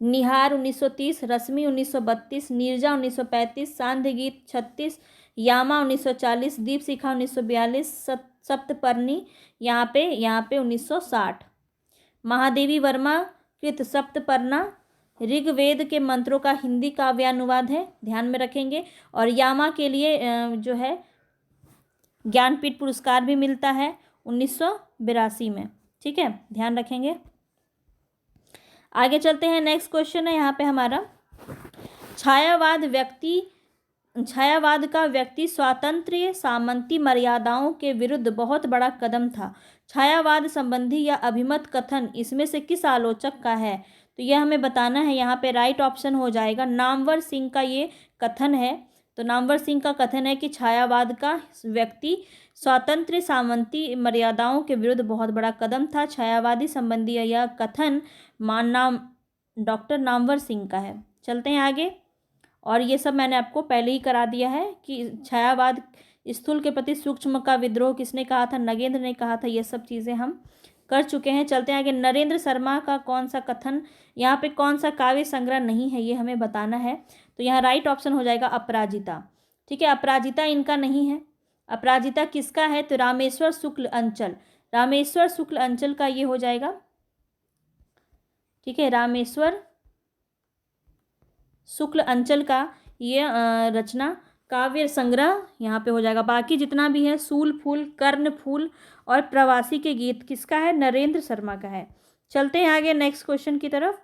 निहार 1930, रश्मि 1932, नीरजा 1935, सांध्य गीत 36, यामा 1940, दीप शिखा 1942, सप्तपर्णी यहाँ पे 1960। महादेवी वर्मा कृत सप्तपर्णा ऋग्वेद के मंत्रों का हिंदी काव्यानुवाद है, ध्यान में रखेंगे। और यामा के लिए जो है ज्ञानपीठ पुरस्कार भी मिलता है 1982 में, ठीक है, ध्यान रखेंगे। आगे चलते हैं, नेक्स्ट क्वेश्चन है यहाँ पे हमारा, छायावाद का व्यक्ति स्वातंत्र्य सामंती मर्यादाओं के विरुद्ध बहुत बड़ा कदम था। छायावाद संबंधी या अभिमत कथन इसमें से किस आलोचक का है? तो यह हमें बताना है। यहाँ पे राइट ऑप्शन हो जाएगा नामवर सिंह का ये कथन है। तो नामवर सिंह का कथन है कि छायावाद का व्यक्ति स्वातंत्र्य सामंती मर्यादाओं के विरुद्ध बहुत बड़ा कदम था। छायावादी संबंधी यह कथन डॉक्टर नामवर सिंह का है। चलते हैं आगे, और ये सब मैंने आपको पहले ही करा दिया है कि छायावाद स्थूल के प्रति सूक्ष्म का विद्रोह किसने कहा था, नगेंद्र ने कहा था। ये सब चीज़ें हम कर चुके हैं। चलते हैं आगे, नरेंद्र शर्मा का कौन सा कथन, यहाँ पे कौन सा काव्य संग्रह नहीं है ये हमें बताना है। तो यहाँ राइट ऑप्शन हो जाएगा अपराजिता, ठीक है, अपराजिता इनका नहीं है। अपराजिता किसका है? तो रामेश्वर शुक्ल अंचल, रामेश्वर शुक्ल अंचल का ये हो जाएगा, ठीक है, रामेश्वर शुक्ल अंचल का ये रचना काव्य संग्रह यहाँ पे हो जाएगा। बाकी जितना भी है सूल फूल, कर्ण फूल और प्रवासी के गीत किसका है? नरेंद्र शर्मा का है। चलते हैं आगे नेक्स्ट क्वेश्चन की तरफ।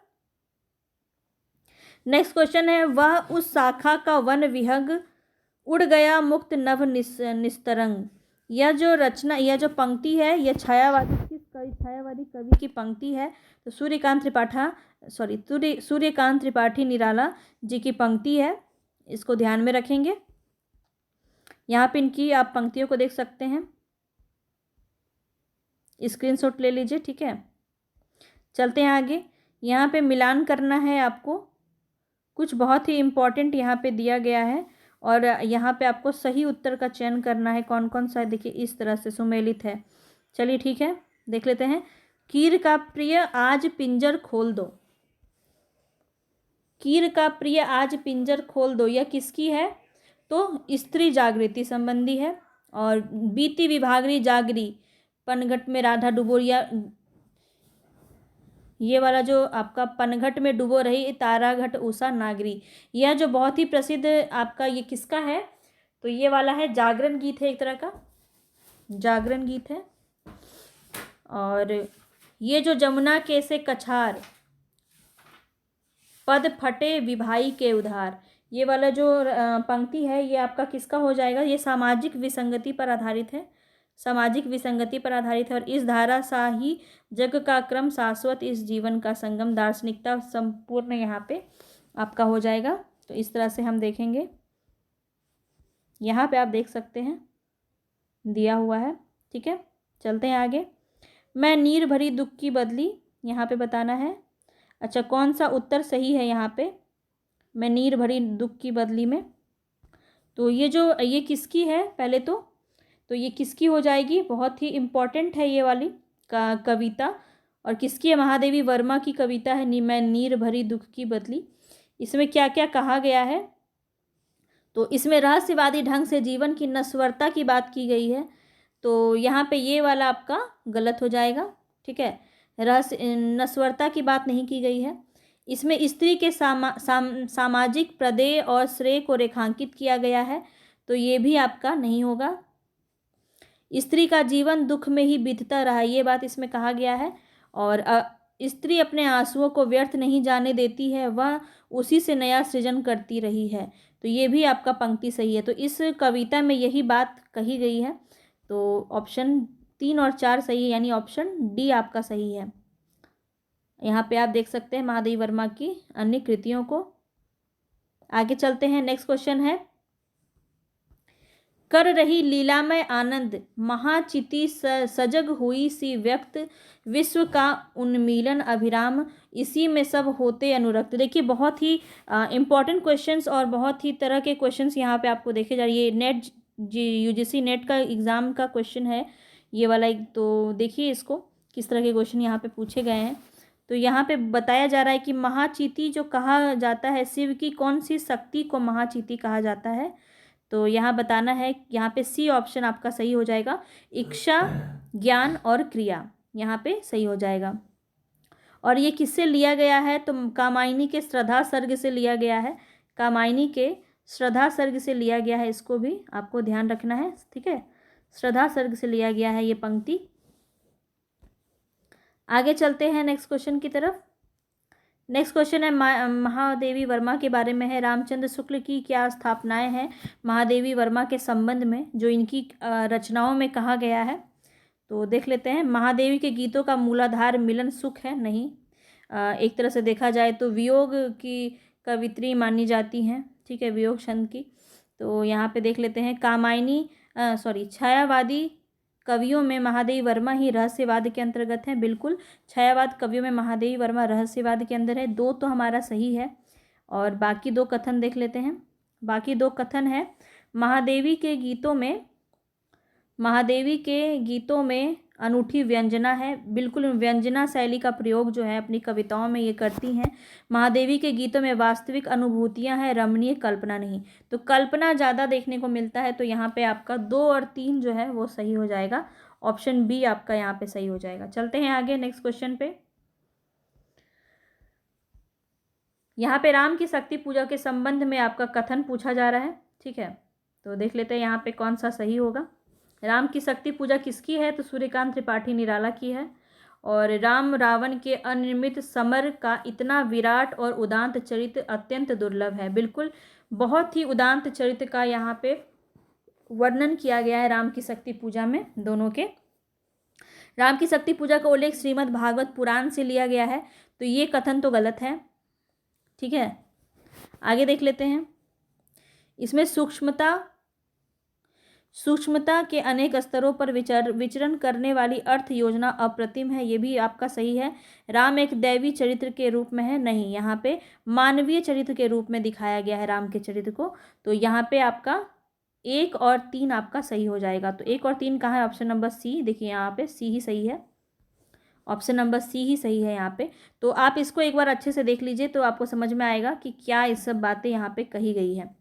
नेक्स्ट क्वेश्चन है, वह उस शाखा का वन विहग उड़ गया मुक्त नभ निस्तरंग। यह जो रचना, यह जो पंक्ति है, यह छायावादी कवि की पंक्ति है। तो सूर्यकांत त्रिपाठी निराला जी की पंक्ति है, इसको ध्यान में रखेंगे। यहाँ पे इनकी आप पंक्तियों को देख सकते हैं, स्क्रीनशॉट ले लीजिए, ठीक है। चलते हैं आगे, यहाँ पे मिलान करना है आपको, कुछ बहुत ही इम्पोर्टेंट यहाँ पे दिया गया है और यहाँ पे आपको सही उत्तर का चयन करना है। कौन कौन सा है देखिए, इस तरह से सुमेलित है। चलिए ठीक है, देख लेते हैं। कीर का प्रिय आज पिंजर खोल दो, कीर का प्रिय आज पिंजर खोल दो, यह किसकी है? तो स्त्री जागृति संबंधी है। और बीती विभागरी जागरी पनघट में राधा डुबोरिया, ये वाला जो आपका पनघट में डुबो रही ताराघट उषा नागरी, यह जो बहुत ही प्रसिद्ध आपका ये किसका है? तो ये वाला है जागरण गीत है, एक तरह का जागरण गीत है। और ये जो जमुना के से कछार पद फटे विभाई के उधार, ये वाला जो पंक्ति है ये आपका किसका हो जाएगा? ये सामाजिक विसंगति पर आधारित है, सामाजिक विसंगति पर आधारित है। और इस धारा सा ही जग का क्रम शाश्वत इस जीवन का संगम, दार्शनिकता संपूर्ण यहाँ पे आपका हो जाएगा। तो इस तरह से हम देखेंगे, यहाँ पे आप देख सकते हैं दिया हुआ है, ठीक है। चलते हैं आगे, मैं नीर भरी दुख की बदली, यहाँ पे बताना है। अच्छा, कौन सा उत्तर सही है यहाँ पे? मैं नीर भरी दुख की बदली में, तो ये किसकी है? पहले तो ये किसकी हो जाएगी? बहुत ही इम्पॉर्टेंट है ये वाली कविता, और किसकी है? महादेवी वर्मा की कविता है मैं नीर भरी दुख की बदली। इसमें क्या क्या कहा गया है? तो इसमें रहस्यवादी ढंग से जीवन की नश्वरता की बात की गई है। तो यहाँ पे ये वाला आपका गलत हो जाएगा, ठीक है, नश्वरता की बात नहीं की गई है। इसमें स्त्री के सामाजिक प्रदेय और श्रेय को रेखांकित किया गया है, तो ये भी आपका नहीं होगा। स्त्री का जीवन दुख में ही बीतता रहा, ये बात इसमें कहा गया है। और स्त्री अपने आंसुओं को व्यर्थ नहीं जाने देती है, वह उसी से नया सृजन करती रही है, तो ये भी आपका पंक्ति सही है। तो इस कविता में यही बात कही गई है। तो ऑप्शन 3 और 4 सही है, यानी ऑप्शन डी आपका सही है। यहाँ पे आप देख सकते हैं महादेवी वर्मा की अन्य कृतियों को। आगे चलते हैं, नेक्स्ट क्वेश्चन है, कर रही लीलामय आनंद, महाचिति सजग हुई सी व्यक्त, विश्व का उन्मीलन अभिराम, इसी में सब होते अनुरक्त। देखिए बहुत ही इंपॉर्टेंट क्वेश्चंस और बहुत ही तरह के क्वेश्चंस यहाँ पे आपको देखे जा रही है। नेट यूजीसी नेट का एग्ज़ाम का क्वेश्चन है ये वाला एक, तो देखिए इसको किस तरह के क्वेश्चन यहाँ पे पूछे गए हैं। तो यहाँ पे बताया जा रहा है कि महाचीति जो कहा जाता है, शिव की कौन सी शक्ति को महाचीति कहा जाता है। तो यहाँ बताना है, यहाँ पे सी ऑप्शन आपका सही हो जाएगा, इच्छा, ज्ञान और क्रिया, यहाँ पे सही हो जाएगा। और ये किससे लिया गया है, तो कामायनी के श्रद्धा सर्ग से लिया गया है, कामायनी के श्रद्धा सर्ग से लिया गया है, इसको भी आपको ध्यान रखना है, ठीक है। श्रद्धा सर्ग से लिया गया है ये पंक्ति। आगे चलते हैं नेक्स्ट क्वेश्चन की तरफ। नेक्स्ट क्वेश्चन है महादेवी वर्मा के बारे में है। रामचंद्र शुक्ल की क्या स्थापनाएं हैं महादेवी वर्मा के संबंध में जो इनकी रचनाओं में कहा गया है। तो देख लेते हैं। महादेवी के गीतों का मूलाधार मिलन सुख है, नहीं। एक तरह से देखा जाए तो वियोग की कवित्री मानी जाती हैं, ठीक है, वियोग छंद की। तो यहाँ पे देख लेते हैं कामायनी छायावादी कवियों में महादेवी वर्मा ही रहस्यवाद के अंतर्गत हैं। बिल्कुल, छायावाद कवियों में महादेवी वर्मा रहस्यवाद के अंदर है। दो तो हमारा सही है और बाकी दो कथन देख लेते हैं। बाकी दो कथन है, महादेवी के गीतों में अनूठी व्यंजना है। बिल्कुल, व्यंजना शैली का प्रयोग जो है अपनी कविताओं में ये करती हैं। महादेवी के गीतों में वास्तविक अनुभूतियां हैं, रमणीय कल्पना नहीं। तो कल्पना ज़्यादा देखने को मिलता है, तो यहाँ पे आपका 2 और 3 जो है वो सही हो जाएगा। ऑप्शन बी आपका यहाँ पे सही हो जाएगा। चलते हैं आगे नेक्स्ट क्वेश्चन पे। यहाँ पे राम की शक्ति पूजा के संबंध में आपका कथन पूछा जा रहा है, ठीक है। तो देख लेते हैं यहाँ पे कौन सा सही होगा। राम की शक्ति पूजा किसकी है, तो सूर्यकांत त्रिपाठी निराला की है। और राम रावण के अनिर्मित समर का इतना विराट और उदांत चरित्र अत्यंत दुर्लभ है। बिल्कुल, बहुत ही उदांत चरित्र का यहाँ पे वर्णन किया गया है राम की शक्ति पूजा में दोनों के। राम की शक्ति पूजा का उल्लेख श्रीमद् भागवत पुराण से लिया गया है, तो ये कथन तो गलत है, ठीक है। आगे देख लेते हैं। इसमें सूक्ष्मता के अनेक स्तरों पर विचरण करने वाली अर्थ योजना अप्रतिम है, ये भी आपका सही है। राम एक दैवी चरित्र के रूप में है, नहीं, यहाँ पे मानवीय चरित्र के रूप में दिखाया गया है राम के चरित्र को। तो यहाँ पे आपका 1 और 3 आपका सही हो जाएगा। तो 1 और 3 कहाँ है, ऑप्शन नंबर सी। देखिए यहाँ पे सी ही सही है, ऑप्शन नंबर सी ही सही है यहाँ पे। तो आप इसको एक बार अच्छे से देख लीजिए तो आपको समझ में आएगा कि क्या ये सब बातें यहाँ पे कही गई है।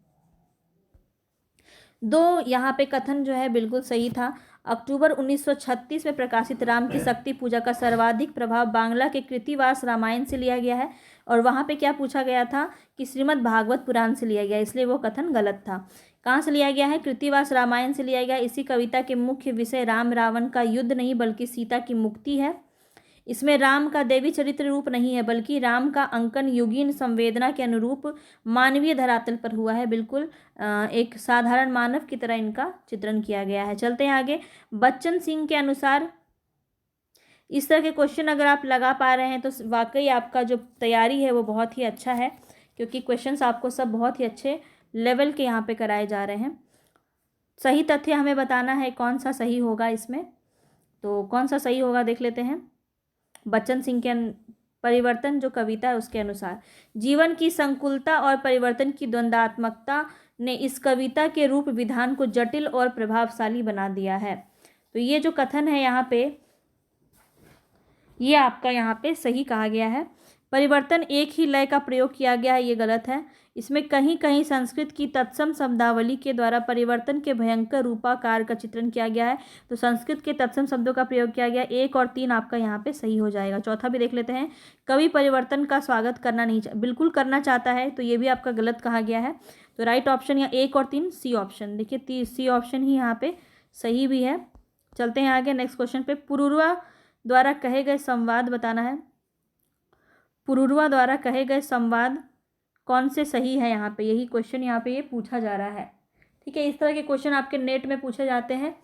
2 यहाँ पे कथन जो है बिल्कुल सही था। अक्टूबर 1936 में प्रकाशित राम की शक्ति पूजा का सर्वाधिक प्रभाव बांग्ला के कृतिवास रामायण से लिया गया है। और वहाँ पे क्या पूछा गया था कि श्रीमद् भागवत पुराण से लिया गया, इसलिए वो कथन गलत था। कहाँ से लिया गया है, कृतिवास रामायण से लिया गया। इसी कविता के मुख्य विषय राम रावण का युद्ध नहीं बल्कि सीता की मुक्ति है। इसमें राम का देवी चरित्र रूप नहीं है बल्कि राम का अंकन युगीन संवेदना के अनुरूप मानवीय धरातल पर हुआ है। बिल्कुल एक साधारण मानव की तरह इनका चित्रण किया गया है। चलते हैं आगे। बच्चन सिंह के अनुसार इस तरह के क्वेश्चन अगर आप लगा पा रहे हैं तो वाकई आपका जो तैयारी है वो बहुत ही अच्छा है, क्योंकि क्वेश्चंस आपको सब बहुत ही अच्छे लेवल के यहाँ पे कराए जा रहे हैं। सही तथ्य हमें बताना है कौन सा सही होगा इसमें। तो कौन सा सही होगा देख लेते हैं। बच्चन सिंह के परिवर्तन जो कविता है उसके अनुसार जीवन की संकुलता और परिवर्तन की द्वंद्वात्मकता ने इस कविता के रूप विधान को जटिल और प्रभावशाली बना दिया है। तो ये जो कथन है यहाँ पे, ये आपका यहाँ पे सही कहा गया है। परिवर्तन एक ही लय का प्रयोग किया गया है, ये गलत है। इसमें कहीं कहीं संस्कृत की तत्सम शब्दावली के द्वारा परिवर्तन के भयंकर रूपाकार का चित्रण किया गया है। तो संस्कृत के तत्सम शब्दों का प्रयोग किया गया। 1 और 3 आपका यहाँ पे सही हो जाएगा। चौथा भी देख लेते हैं। कवि परिवर्तन का स्वागत करना नहीं बिल्कुल करना चाहता है, तो ये भी आपका गलत कहा गया है। तो राइट ऑप्शन या 1 और 3 सी ऑप्शन। देखिए सी ऑप्शन ही यहाँ पे सही भी है। चलते हैं आगे नेक्स्ट क्वेश्चन पे। पुरुरवा द्वारा कहे गए संवाद बताना है। पुरुरवा द्वारा कहे गए संवाद कौन से सही है, यहाँ पे यही क्वेश्चन यहाँ पे ये पूछा जा रहा है, ठीक है। इस तरह के क्वेश्चन आपके नेट में पूछे जाते हैं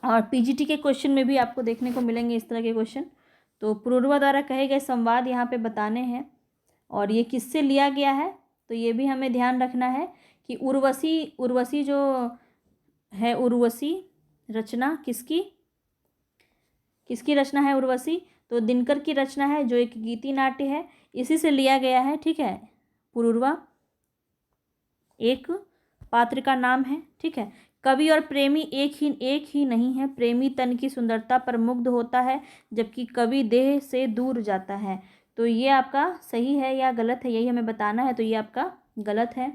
और पीजीटी के क्वेश्चन में भी आपको देखने को मिलेंगे इस तरह के क्वेश्चन। तो पुरुरवा द्वारा कहे गए संवाद यहाँ पे बताने हैं और ये किससे लिया गया है, तो ये भी हमें ध्यान रखना है कि उर्वशी जो है उर्वशी रचना किसकी? किसकी रचना है उर्वशी? तो दिनकर की रचना है, जो एक गीति नाट्य है, इसी से लिया गया है। ठीक है, पुरूरवा एक पात्र का नाम है। ठीक है, कवि और प्रेमी एक ही नहीं है। प्रेमी तन की सुंदरता पर मुग्ध होता है, जबकि कवि देह से दूर जाता है। तो ये आपका सही है या गलत है, यही हमें बताना है। तो ये आपका गलत है।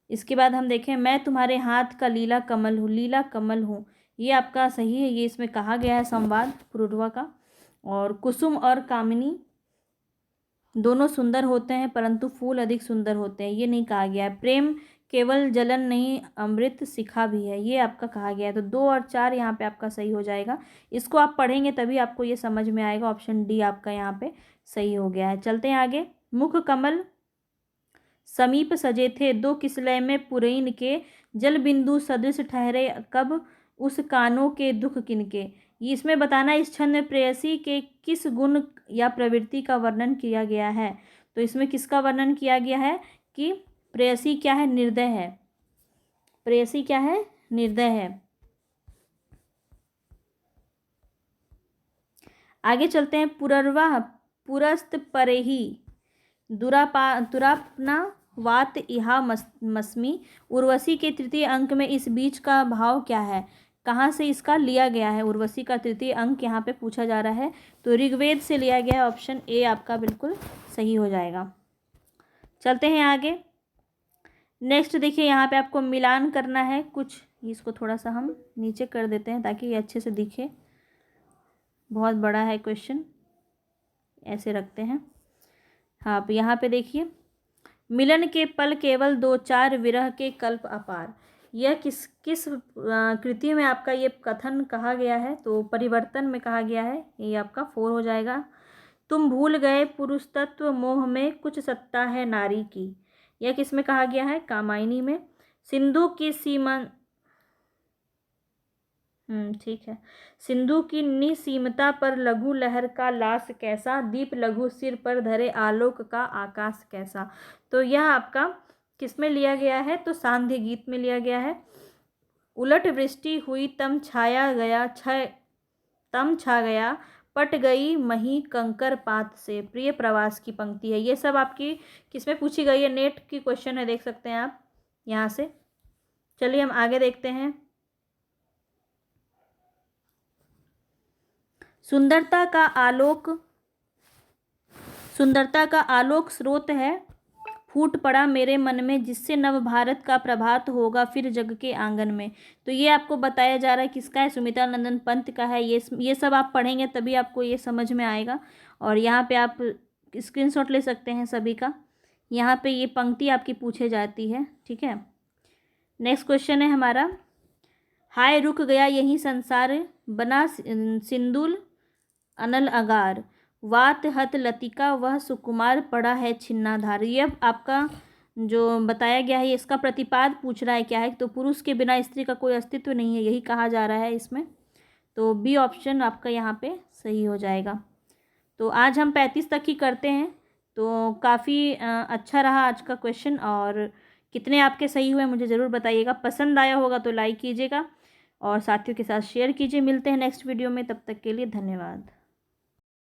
इसके बाद हम देखें, मैं तुम्हारे हाथ का लीला कमल हूँ, लीला कमल हूँ, ये आपका सही है। ये इसमें कहा गया है संवाद पुरूरवा का। और कुसुम और कामिनी दोनों सुंदर होते हैं, परंतु फूल अधिक सुंदर होते हैं, ये नहीं कहा गया है। प्रेम केवल जलन नहीं, अमृत शिखा भी है, ये आपका कहा गया है। तो 2 और 4 यहाँ पे आपका सही हो जाएगा। इसको आप पढ़ेंगे तभी आपको ये समझ में आएगा। ऑप्शन डी आपका यहाँ पे सही हो गया है। चलते हैं आगे। मुख कमल समीप सजे थे, दो किसलय में पुरैन के, जल बिंदु सदृश ठहरे कब, उस कानों के दुख किनके। ये इसमें बताना है, इस छंद में प्रेयसी के किस गुण या प्रवृत्ति का वर्णन किया गया है। तो इसमें किसका वर्णन किया गया है कि प्रेयसी क्या है? निर्दय है। प्रेयसी क्या है? निर्दय है। आगे चलते हैं। पुरर्वा पुरस्त परेही दुरापना वात इहा मस्मी। उर्वशी के तृतीय अंक में इस बीच का भाव क्या है? कहाँ से इसका लिया गया है? उर्वशी का तृतीय अंक यहाँ पे पूछा जा रहा है, तो ऋग्वेद से लिया गया है। ऑप्शन ए आपका बिल्कुल सही हो जाएगा। चलते हैं आगे। नेक्स्ट देखिए, यहाँ पे आपको मिलान करना है कुछ। इसको थोड़ा सा हम नीचे कर देते हैं ताकि ये अच्छे से दिखे। बहुत बड़ा है क्वेश्चन, ऐसे रखते हैं। हाँ, अब यहाँ पे देखिए, मिलन के पल केवल 2-4 विरह के कल्प अपार। यह किस किस कृति में आपका ये कथन कहा गया है? तो परिवर्तन में कहा गया है, ये आपका 4 हो जाएगा। तुम भूल गए पुरुष तत्व, मोह में कुछ सत्ता है नारी की, यह किस में कहा गया है? कामायनी में। सिंधु की सीमा ठीक है। सिंधु की निसीमता पर लघु लहर का लास कैसा, दीप लघु सिर पर धरे आलोक का आकाश कैसा। तो यह आपका किस में लिया गया है? तो सांध्य गीत में लिया गया है। उलट वृष्टि हुई तम छाया गया, तम छा गया, पट गई मही कंकर पात से, प्रिय प्रवास की पंक्ति है। ये सब आपकी किस में पूछी गई है? नेट की क्वेश्चन है, देख सकते हैं आप यहाँ से। चलिए हम आगे देखते हैं। सुंदरता का आलोक स्रोत है, फूट पड़ा मेरे मन में, जिससे नव भारत का प्रभात होगा फिर जग के आंगन में। तो ये आपको बताया जा रहा है किसका है? सुमित्रा नंदन पंत का है। ये सब आप पढ़ेंगे तभी आपको ये समझ में आएगा। और यहाँ पे आप स्क्रीनशॉट ले सकते हैं सभी का। यहाँ पे ये पंक्ति आपकी पूछे जाती है। ठीक है, नेक्स्ट क्वेश्चन है हमारा। हाय रुक गया यही संसार, बना सिंदूल अनल अगार, वात हत लतिका वह सुकुमार, पड़ा है छिन्नाधार। यह आपका जो बताया गया है, इसका प्रतिपाद पूछ रहा है क्या है? तो पुरुष के बिना स्त्री का कोई अस्तित्व नहीं है, यही कहा जा रहा है इसमें। तो बी ऑप्शन आपका यहाँ पे सही हो जाएगा। तो आज हम 35 तक ही करते हैं। तो काफ़ी अच्छा रहा आज का क्वेश्चन, और कितने आपके सही हुए मुझे ज़रूर बताइएगा। पसंद आया होगा तो लाइक कीजिएगा और साथियों के साथ शेयर कीजिए। मिलते हैं नेक्स्ट वीडियो में, तब तक के लिए धन्यवाद।